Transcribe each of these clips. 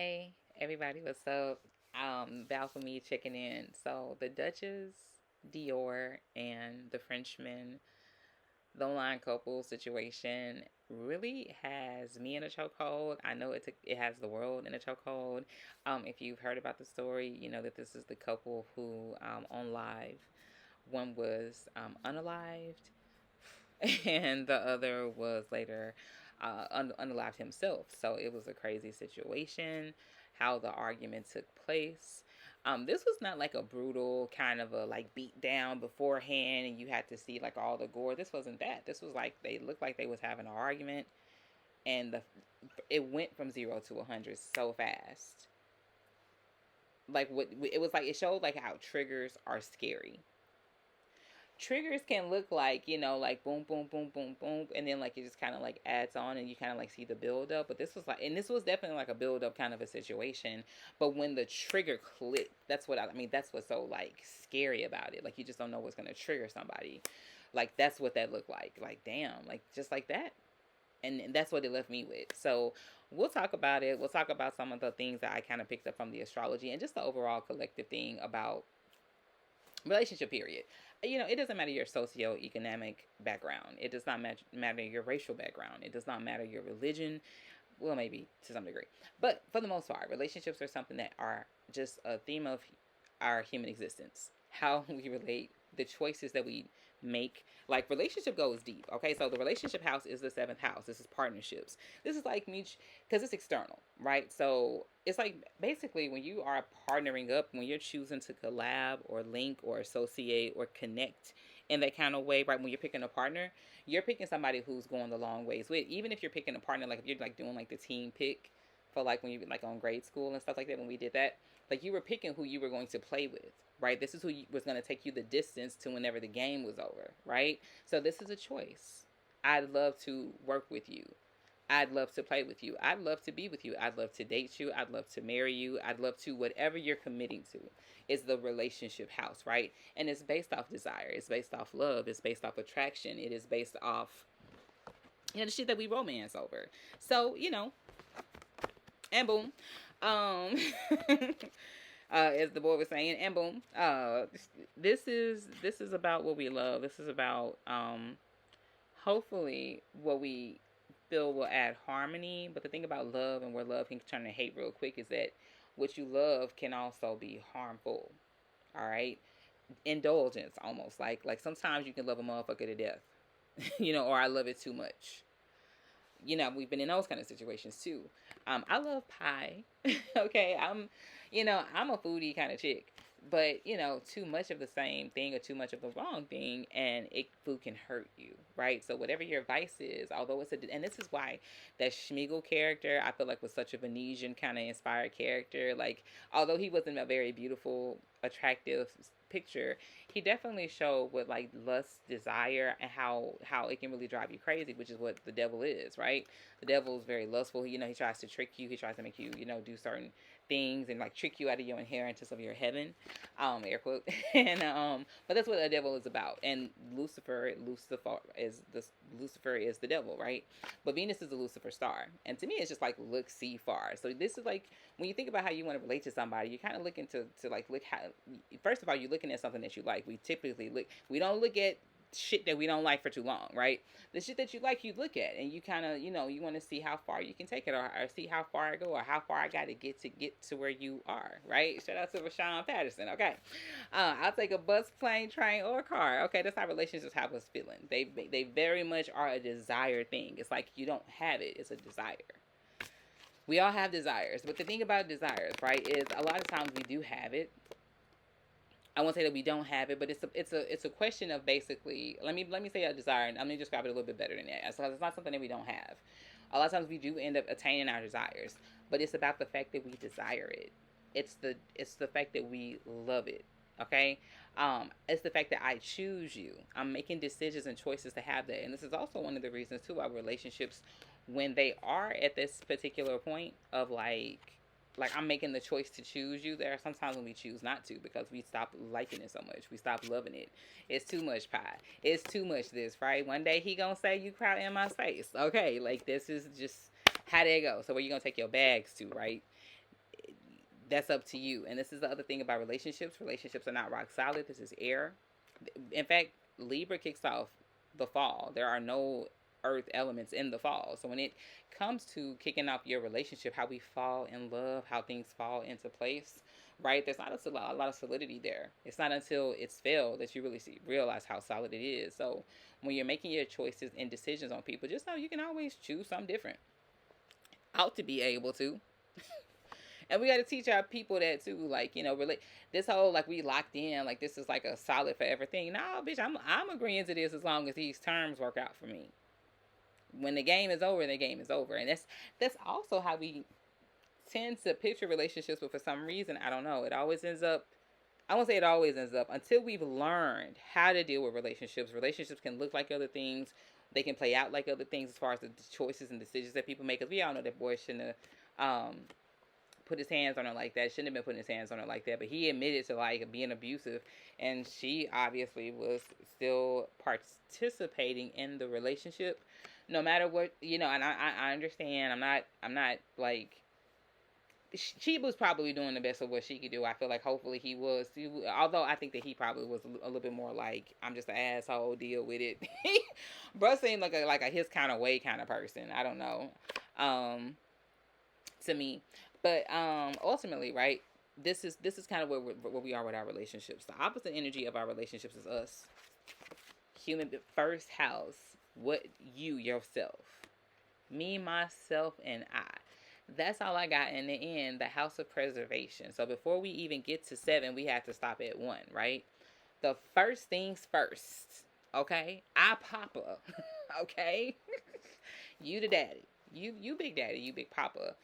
Hey, everybody, what's up? Val for me checking in. So, the Dutchess, Dior, and the Frenchman, the online couple situation really has me in a chokehold. I know it has the world in a chokehold. If you've heard about the story, you know that this is the couple who, on live, one was unalived, and the other was later unalived himself. So it was a crazy situation. How the argument took place. This was not like a brutal kind of a like beat down beforehand, and you had to see like all the gore. This wasn't that. This was like they looked like they was having an argument, and the it went from 0 to 100 so fast. Like what it was like, it showed like how triggers are scary. Triggers can look like, like boom, boom, boom, boom, boom, and then like it just kind of like adds on, and you kind of like see the build up. But this was like, and this was definitely like a build up kind of a situation. But when the trigger clicked, that's what I mean. That's what's so like scary about it. Like you just don't know what's gonna trigger somebody. Like that's what that looked like. Like damn, like just like that. And that's what it left me with. So we'll talk about it. We'll talk about some of the things that I kind of picked up from the astrology and just the overall collective thing about relationship period. It doesn't matter your socioeconomic background. It does not matter your racial background. It does not matter your religion. Well, maybe to some degree, but for the most part, relationships are something that are just a theme of our human existence. How we relate, the choices that we make. Like relationship goes deep. Okay, so the relationship house is the seventh house. This is partnerships. This is like me, because it's external, right? So it's like basically when you are partnering up, when you're choosing to collab or link or associate or connect in that kind of way, right? When you're picking a partner, you're picking somebody who's going the long ways with. Even if you're picking a partner, like if you're like doing like the team pick for like when you like on grade school and stuff like that, when we did that, like you were picking who you were going to play with, right? This is who was going to take you the distance to whenever the game was over, right? So this is a choice. I'd love to work with you. I'd love to play with you. I'd love to be with you. I'd love to date you. I'd love to marry you. I'd love to whatever you're committing to is the relationship house, right? And it's based off desire. It's based off love. It's based off attraction. It is based off, the shit that we romance over. So, and boom. Um as the boy was saying, and boom. This is about what we love. This is about hopefully what we feel will add harmony. But the thing about love and where love can turn to hate real quick is that what you love can also be harmful. All right, indulgence almost like sometimes you can love a motherfucker to death, or I love it too much. We've been in those kind of situations too. I love pie. Okay, I'm a foodie kind of chick, but too much of the same thing or too much of the wrong thing, and food can hurt you, right? So whatever your vice is, although and this is why that Schmiegel character I feel like was such a Venetian kind of inspired character. Like although he wasn't a very beautiful, attractive picture, he definitely showed what like lust, desire, and how it can really drive you crazy, which is what the devil is, right? The devil is very lustful. He tries to trick you. He tries to make you, do certain things and like trick you out of your inheritance of your heaven, air quote. And but that's what the devil is about. And Lucifer is the devil, right? But Venus is the Lucifer star, and to me, it's just like look, see, far. So this is like when you think about how you want to relate to somebody, you kind of looking to like look how. First of all, you're looking at something that you like. We typically look. We don't look at shit that we don't like for too long, right? The shit that you like, you look at, and you kind of, you want to see how far you can take it, or see how far I go, or how far I got to get to where you are, right? Shout out to Rashawn Patterson. Okay, I'll take a bus, plane, train, or a car. Okay, that's how relationships have us feeling. They very much are a desire thing. It's like you don't have it; it's a desire. We all have desires, but the thing about desires, right, is a lot of times we do have it. I won't say that we don't have it, but it's a question of basically. Let me say a desire, and I'm gonna describe it a little bit better than that. So it's not something that we don't have. A lot of times we do end up attaining our desires, but it's about the fact that we desire it. It's the fact that we love it. Okay, it's the fact that I choose you. I'm making decisions and choices to have that, and this is also one of the reasons too why relationships, when they are at this particular point of like I'm making the choice to choose you. There are sometimes when we choose not to because we stop liking it so much. We stop loving it. It's too much pie. It's too much this, right? One day he gonna say you crowd in my space. Okay, like this is just how they go. So where you gonna take your bags to, right? That's up to you. And this is the other thing about relationships. Relationships are not rock solid. This is air. In fact, Libra kicks off the fall. There are no earth elements in the fall. So when it comes to kicking off your relationship, how we fall in love, how things fall into place, right? There's not a lot of solidity there. It's not until it's failed that you really realize how solid it is. So when you're making your choices and decisions on people, just know you can always choose something different. Ought to be able to. And we got to teach our people that too, like, really, this whole like we locked in, like this is like a solid forever thing. No, bitch, I'm agreeing to this as long as these terms work out for me. When the game is over, the game is over, and that's also how we tend to picture relationships. But for some reason, I don't know, it always ends up. I won't say it always ends up until we've learned how to deal with relationships. Relationships can look like other things. They can play out like other things as far as the choices and decisions that people make. Because we all know that boy shouldn't have put his hands on her like that. Shouldn't have been putting his hands on her like that. But he admitted to like being abusive, and she obviously was still participating in the relationship, no matter what, And I understand. I'm not like. She was probably doing the best of what she could do. I feel like hopefully he was. Although I think that he probably was a little bit more like, I'm just an asshole, deal with it. Bro seemed like a his kind of way kind of person. I don't know. To me. But ultimately, right? This is kind of where we are with our relationships. The opposite energy of our relationships is us. Human first house. What you yourself. Me, myself, and I. That's all I got in the end, the house of preservation. So before we even get to 7, we have to stop at 1, right? The first things first, okay? I Papa, okay? You the daddy. You big daddy, you big papa.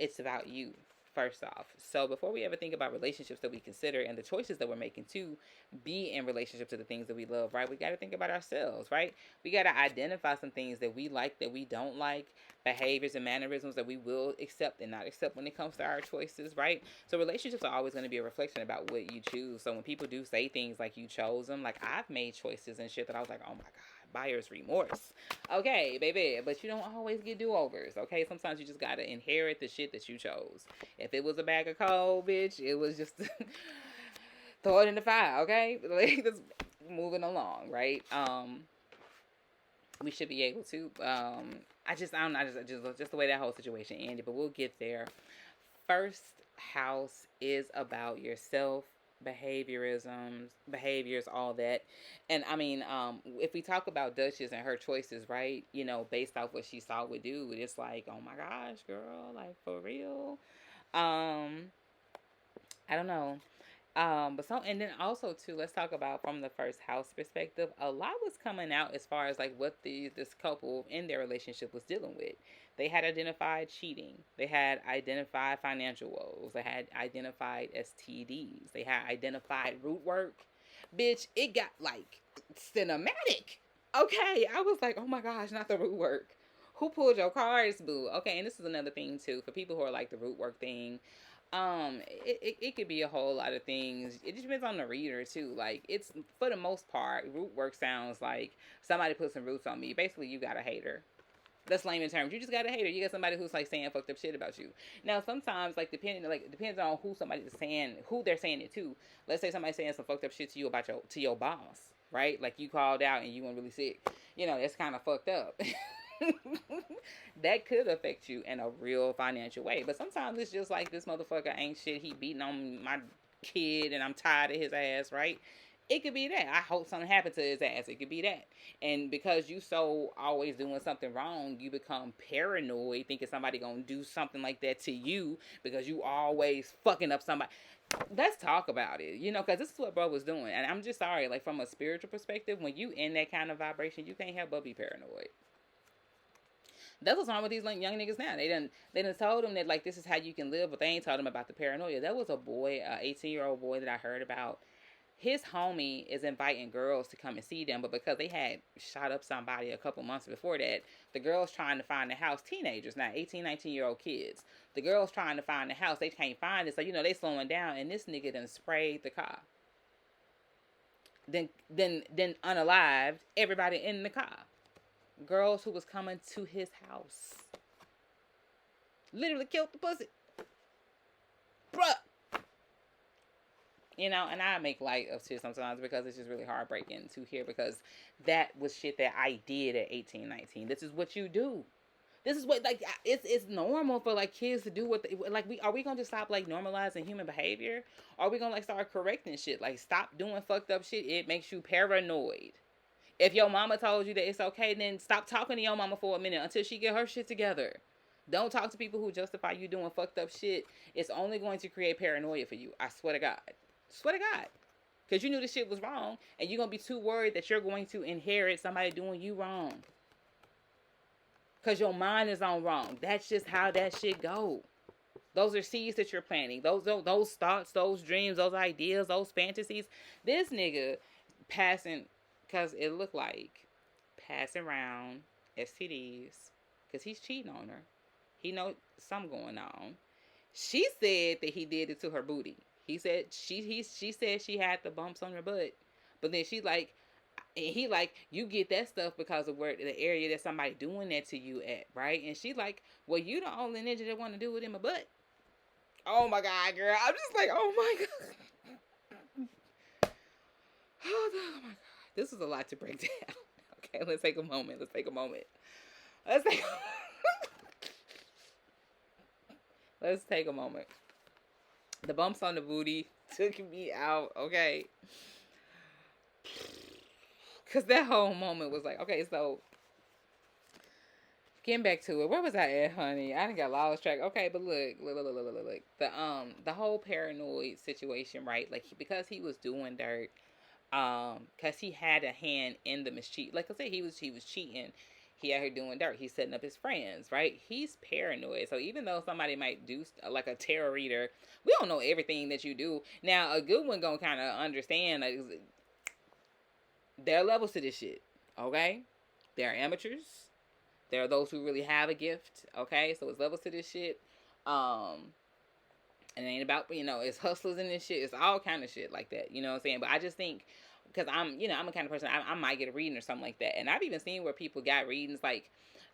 It's about you, first off. So before we ever think about relationships that we consider and the choices that we're making to be in relationship to the things that we love, right? We got to think about ourselves, right? We got to identify some things that we like, that we don't like, behaviors and mannerisms that we will accept and not accept when it comes to our choices, right? So relationships are always going to be a reflection about what you choose. So when people do say things like you chose them, like I've made choices and shit that I was like, oh my God, buyer's remorse. Okay, baby, but you don't always get do-overs, okay? Sometimes you just got to inherit the shit that you chose. If it was a bag of coal, bitch, it was just throw it in the fire, okay? Like, just moving along, right? We should be able to. I don't know, just the way that whole situation ended, but we'll get there. First house is about yourself, behaviors, all that. And I mean, if we talk about Dutchess and her choices, right? Based off what she saw with dude, it's like, oh my gosh, girl, like for real. I don't know. And then also too, let's talk about from the first house perspective. A lot was coming out as far as like what this couple in their relationship was dealing with. They had identified cheating. They had identified financial woes. They had identified STDs. They had identified root work. Bitch, it got like cinematic. Okay, I was like, oh my gosh, not the root work. Who pulled your cards, boo? Okay, and this is another thing too for people who are like the root work thing. It could be a whole lot of things. It just depends on the reader too. Like, it's for the most part, root work sounds like somebody put some roots on me. Basically, you got a hater. That's layman terms. You just got a hater. You got somebody who's like saying fucked up shit about you. Now, sometimes like it depends on who somebody is saying, who they're saying it to. Let's say somebody's saying some fucked up shit to you about your boss, right? Like you called out and you went really sick. That's kind of fucked up. That could affect you in a real financial way. But sometimes it's just like this motherfucker ain't shit. He beating on my kid and I'm tired of his ass, right? It could be that. I hope something happened to his ass. It could be that. And because you so always doing something wrong, you become paranoid, thinking somebody gonna do something like that to you because you always fucking up somebody. Let's talk about it, because this is what bro was doing. And I'm just sorry, like from a spiritual perspective, when you in that kind of vibration, you can't help but be paranoid. That's what's wrong with these young niggas now. They done told them that like this is how you can live, but they ain't told them about the paranoia. There was a boy, a 18-year-old boy that I heard about. His homie is inviting girls to come and see them, but because they had shot up somebody a couple months before that, the girls trying to find the house, teenagers now, 18, 19-year-old kids. The girls trying to find the house, they can't find it, so they slowing down, and this nigga done sprayed the car. Then unalived everybody in the car. Girls who was coming to his house. Literally killed the pussy. bruh. You know, and I make light of shit sometimes because it's just really heartbreaking to hear, because that was shit that I did at 18, 19. This is what you do. This is what, like, it's normal for, like, kids to do what they, like, are we gonna just stop, like, normalizing human behavior? Are we gonna, like, start correcting shit? Like, stop doing fucked up shit. It makes you paranoid. If your mama told you that it's okay, then stop talking to your mama for a minute until she get her shit together. Don't talk to people who justify you doing fucked up shit. It's only going to create paranoia for you. I swear to God. Swear to God. Because you knew this shit was wrong, and you're going to be too worried that you're going to inherit somebody doing you wrong. Because your mind is on wrong. That's just how that shit go. Those are seeds that you're planting. Those thoughts, those dreams, those ideas, those fantasies. This nigga passing, because it looked like passing around STDs, because he's cheating on her. He know something going on. She said that he did it to her booty. He said she said she had the bumps on her butt, but then he like, you get that stuff because of where the area that somebody doing that to you at, right? And she like, well, you the only ninja that want to do it in my butt. Oh my God, girl! I'm just like, oh my God. Oh my God, this is a lot to break down. Okay, let's take a moment. Let's take a moment. Let's take a moment. The bumps on the booty took me out, okay? Because that whole moment was like, okay, so getting back to it, where was I at, honey? I done got lost track. Okay, but look. The whole paranoid situation, right? Like, because he was doing dirt, because he had a hand in the mischief. Like I said, he was cheating. He out here doing dirt. He's setting up his friends, right? He's paranoid. So even though somebody might do like a tarot reader, we don't know everything that you do. Now, a good one gonna kind of understand, like, there are levels to this shit, okay? There are amateurs. There are those who really have a gift, okay? So it's levels to this shit. And it ain't about, it's hustlers in this shit. It's all kind of shit like that, you know what I'm saying? But I just think, because I'm a kind of person, I might get a reading or something like that. And I've even seen where people got readings, like,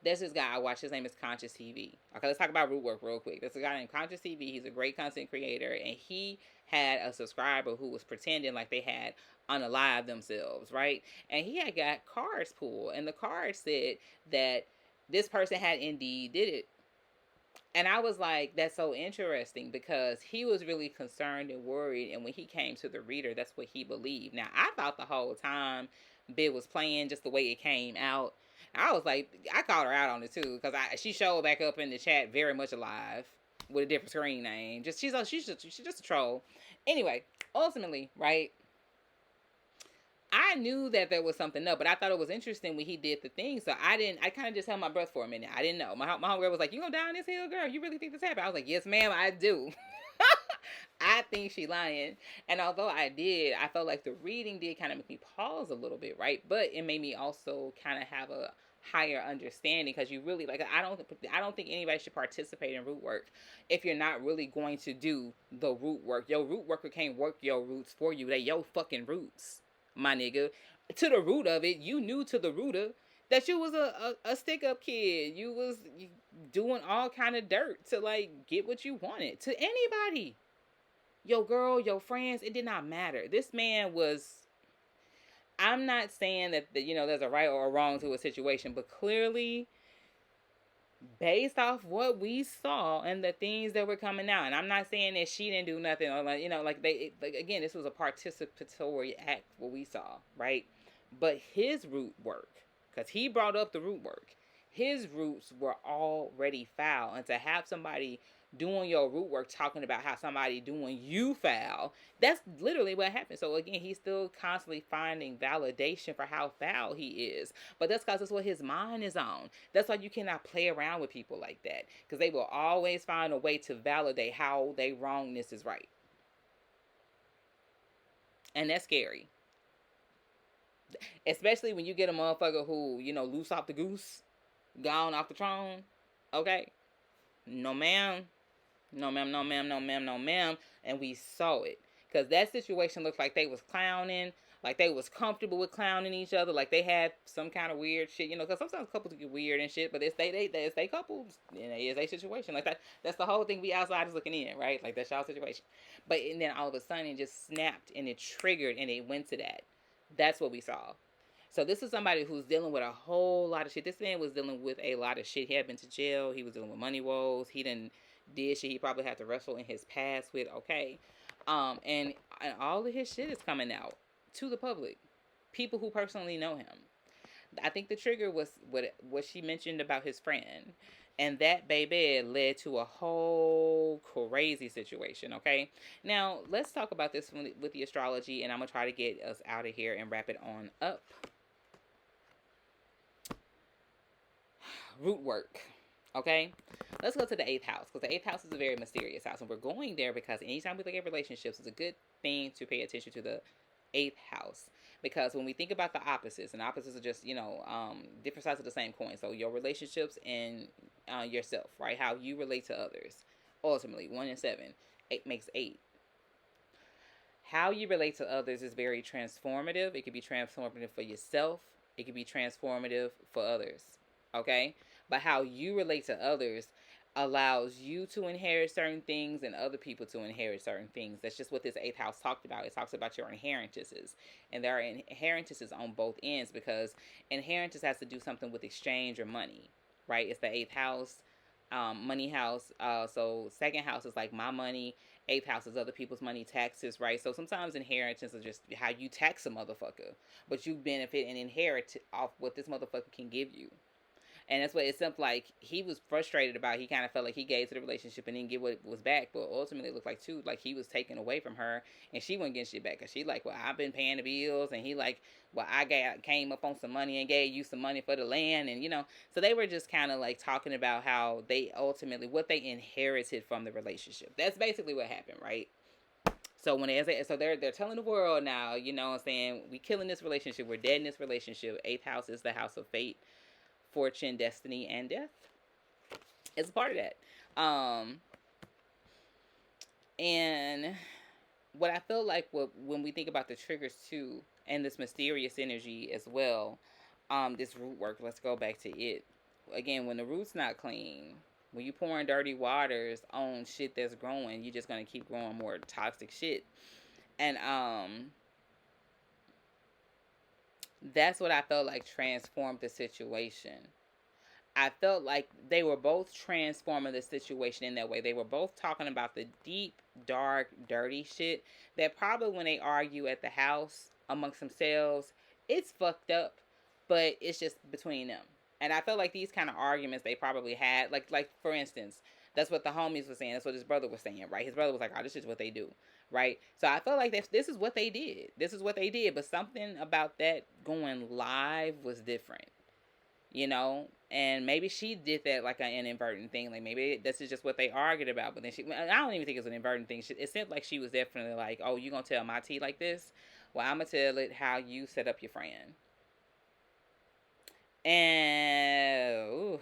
there's this guy I watch, his name is Conscious TV. Okay, let's talk about root work real quick. There's a guy named Conscious TV. He's a great content creator, and he had a subscriber who was pretending like they had unalive themselves, right? And he had got cards pulled, and the card said that this person had indeed did it. And I was like, that's so interesting, because he was really concerned and worried. And when he came to the reader, that's what he believed. Now, I thought the whole time Bid was playing just the way it came out. I was like, I called her out on it too, because she showed back up in the chat very much alive with a different screen name. She's just a troll. Anyway, ultimately, right? I knew that there was something up, but I thought it was interesting when he did the thing. So I kind of just held my breath for a minute. I didn't know. My homegirl was like, you gonna die on this hill, girl? You really think this happened? I was like, yes, ma'am, I do. I think she lying. And although I felt like the reading did kind of make me pause a little bit, right? But it made me also kind of have a higher understanding, because you really, like, I don't think anybody should participate in root work if you're not really going to do the root work. Your root worker can't work your roots for you. They your fucking roots, my nigga. To the root of it, you knew to the rooter that you was a stick up kid. You was doing all kind of dirt to, like, get what you wanted. To anybody, your girl, your friends, it did not matter. This man was, I'm not saying that there's a right or a wrong to a situation, but clearly, based off what we saw and the things that were coming out, and I'm not saying that she didn't do nothing, or again, this was a participatory act, what we saw, right? But his root work, because he brought up the root work, his roots were already foul, and to have somebody doing your root work talking about how somebody doing you foul, that's literally what happened. So again, he's still constantly finding validation for how foul he is, but that's because that's what his mind is on. That's why you cannot play around with people like that, because they will always find a way to validate how they wrongness is right, and that's scary, especially when you get a motherfucker who loose off the goose, gone off the throne. Okay, no ma'am. No ma'am, no ma'am, no ma'am, no ma'am. And we saw it. Because that situation looked like they was clowning. Like they was comfortable with clowning each other. Like they had some kind of weird shit, you know, because sometimes couples get weird and shit, but it's they couples, and it is a situation like that. That's the whole thing. We outsiders looking in, right? Like that's y'all situation. But and then all of a sudden it just snapped and it triggered and it went to that. That's what we saw. So this is somebody who's dealing with a whole lot of shit. This man was dealing with a lot of shit. He had been to jail. He was dealing with money woes. He didn't did shit he probably had to wrestle in his past with. Okay, and all of his shit is coming out to the public. People who personally know him. I think the trigger was what she mentioned about his friend. And that baby led to a whole crazy situation, okay? Now, let's talk about this with the astrology, and I'm going to try to get us out of here and wrap it on up. Root work, okay? Let's go to the 8th house, because the 8th house is a very mysterious house. And we're going there because anytime we look at relationships, it's a good thing to pay attention to the 8th house, because when we think about the opposites, and opposites are just, you know, different sides of the same coin. So your relationships and yourself, right? How you relate to others. Ultimately, 1 and 7, 8 makes 8. How you relate to others is very transformative. It can be transformative for yourself. It can be transformative for others, okay? But how you relate to others allows you to inherit certain things and other people to inherit certain things. That's just what this 8th house talked about. It talks about your inheritances. And there are inheritances on both ends, because inheritance has to do something with exchange or money, right? It's the 8th house, money house. So 2nd house is like my money. 8th house is other people's money, taxes, right? So sometimes inheritance is just how you tax a motherfucker, but you benefit and inherit off what this motherfucker can give you. And that's what it seemed like he was frustrated about. He kind of felt like he gave to the relationship and didn't get what was back. But ultimately, it looked like, too, like he was taken away from her and she wasn't getting shit back. Because she like, well, I've been paying the bills. And he like, well, came up on some money and gave you some money for the land. And, you know, so they were just kind of like talking about how they ultimately, what they inherited from the relationship. That's basically what happened, right? So when they're telling the world now, you know what I'm saying, we killing this relationship, we're dead in this relationship. 8th house is the house of fate, fortune, destiny, and death. It's a part of that. And what I feel like when we think about the triggers too, and this mysterious energy as well, this root work, let's go back to it. Again, when the root's not clean, when you pouring dirty waters on shit that's growing, you're just gonna keep growing more toxic shit. And that's what I felt like transformed the situation. I felt like they were both transforming the situation in that way. They were both talking about the deep, dark, dirty shit that probably when they argue at the house amongst themselves, it's fucked up, but it's just between them. And I felt like these kind of arguments they probably had, like for instance, that's what the homies were saying. That's what his brother was saying, right? His brother was like, "Oh, this is what they do," right? So I felt like this is what they did. This is what they did. But something about that going live was different, you know. And maybe she did that like an inadvertent thing. Like maybe this is just what they argued about. But then I don't even think it was an inadvertent thing. It seemed like she was definitely like, "Oh, you gonna tell my tea like this? Well, I'm gonna tell it how you set up your friend." And ooh,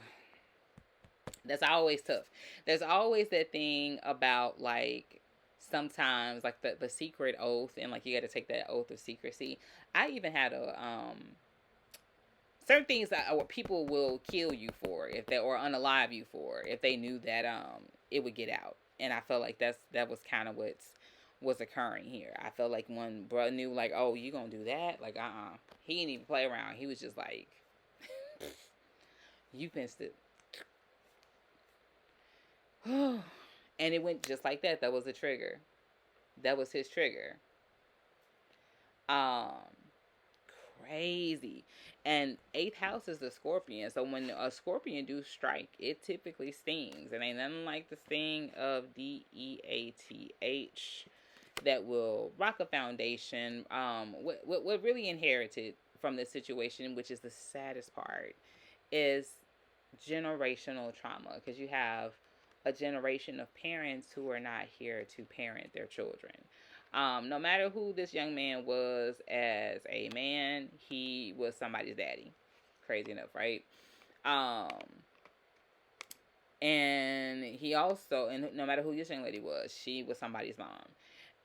that's always tough. There's always that thing about like sometimes like the secret oath, and like you got to take that oath of secrecy. I even had a certain things that or people will kill you for if they or unalive you for if they knew that it would get out. And I felt like that was kind of what's was occurring here. I felt like one brother knew like, "Oh, you gonna do that?" Like he didn't even play around. He was just like, "You fenced it." And it went just like that. That was a trigger. That was his trigger. Um Crazy. And 8th house is the scorpion. So when a scorpion do strike, it typically stings. It ain't nothing like the sting of DEATH that will rock a foundation. What really inherited from this situation, which is the saddest part, is generational trauma. Because you have a generation of parents who are not here to parent their children. No matter who this young man was as a man, he was somebody's daddy. Crazy enough, right? Um, and he also, and no matter who this young lady was, she was somebody's mom.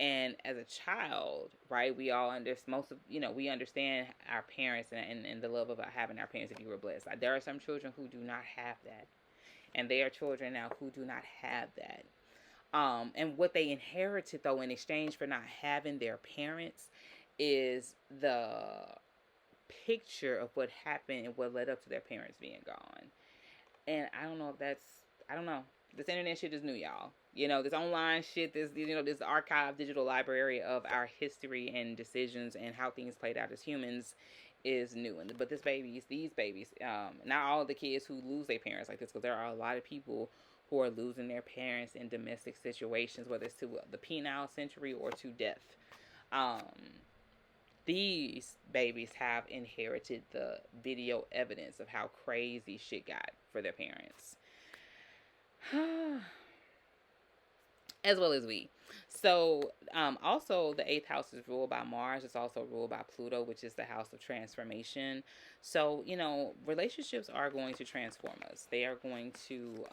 And as a child, right, we all understand most of, we understand our parents, and the love of having our parents if you were blessed. Like, there are some children who do not have that. And there are children now who do not have that. And what they inherited, though, in exchange for not having their parents, is the picture of what happened and what led up to their parents being gone. And I don't know if that's, I don't know. This internet shit is new, y'all. This online shit, this archive digital library of our history and decisions and how things played out as humans is new. But these babies, not all the kids who lose their parents like this, because there are a lot of people who are losing their parents in domestic situations, whether it's to the penile century or to death. Um, these babies have inherited the video evidence of how crazy shit got for their parents. As well as we. So, also the 8th house is ruled by Mars. It's also ruled by Pluto, which is the house of transformation. So, relationships are going to transform us. They are going to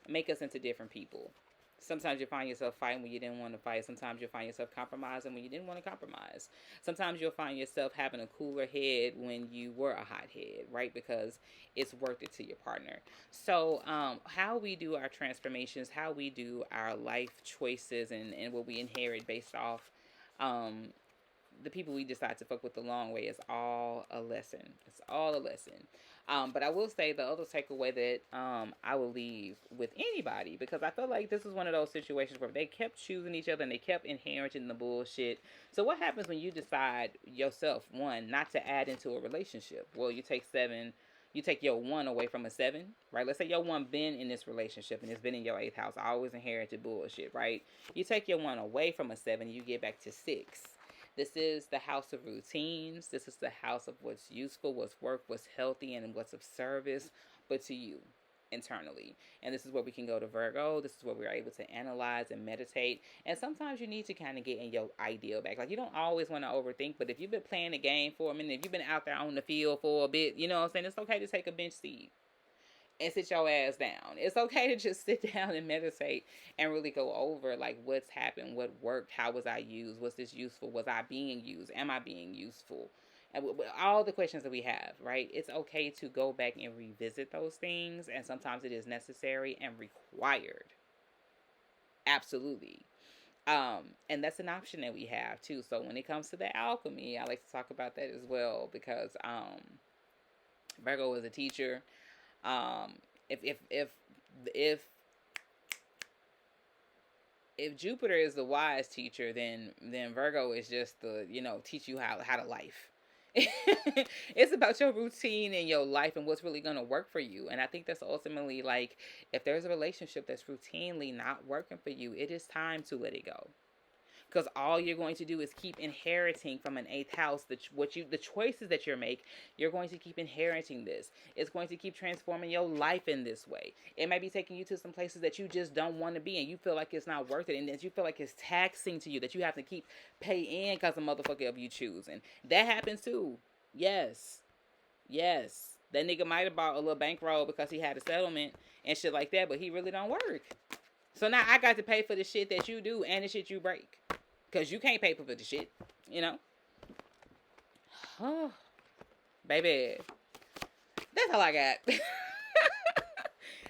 make us into different people. Sometimes you find yourself fighting when you didn't want to fight. Sometimes you'll find yourself compromising when you didn't want to compromise. Sometimes you'll find yourself having a cooler head when you were a hot head, right? Because it's worth it to your partner. So how we do our transformations, how we do our life choices, and what we inherit based off the people we decide to fuck with the long way is all a lesson. It's all a lesson. But I will say the other takeaway that I will leave with anybody, because I feel like this is one of those situations where they kept choosing each other and they kept inheriting the bullshit. So what happens when you decide yourself, one, not to add into a relationship? Well, you take your one away from a 7, right? Let's say your one been in this relationship and it's been in your 8th house. I always inherited bullshit, right? You take your one away from a 7, you get back to 6. This is the house of routines. This is the house of what's useful, what's work, what's healthy, and what's of service, but to you internally. And this is where we can go to Virgo. This is where we're able to analyze and meditate. And sometimes you need to kind of get in your ideal back. Like, you don't always want to overthink, but if you've been playing the game for a minute, if you've been out there on the field for a bit, you know what I'm saying? It's okay to take a bench seat and sit your ass down. It's okay to just sit down and meditate and really go over like what's happened, what worked, how was I used, was this useful, was I being used, am I being useful, and all the questions that we have, right? It's okay to go back and revisit those things, and sometimes it is necessary and required. Absolutely. And that's an option that we have too. So when it comes to the alchemy, I like to talk about that as well, because Virgo is a teacher. If Jupiter is the wise teacher, then Virgo is just the, teach you how to life. It's about your routine and your life and what's really going to work for you. And I think that's ultimately, like, if there's a relationship that's routinely not working for you, it is time to let it go. Because all you're going to do is keep inheriting from an 8th house the choices that you make. You're going to keep inheriting this. It's going to keep transforming your life in this way. It might be taking you to some places that you just don't want to be, and you feel like it's not worth it, and that you feel like it's taxing to you, that you have to keep paying because of motherfucker of you choosing. That happens too. Yes. That nigga might have bought a little bankroll because he had a settlement and shit like that, but he really don't work. So now I got to pay for the shit that you do and the shit you break. Because you can't pay for the shit, Oh, baby. That's all I got.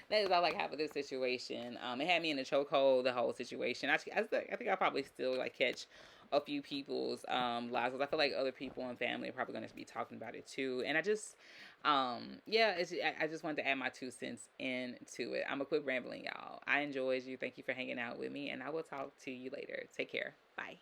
That is all I got for this situation. It had me in a chokehold, the whole situation. I think I'll probably still, like, catch a few people's lives. Because I feel like other people and family are probably going to be talking about it too. And I just, I just wanted to add my 2 cents into it. I'm going to quit rambling, y'all. I enjoyed you. Thank you for hanging out with me. And I will talk to you later. Take care. Bye.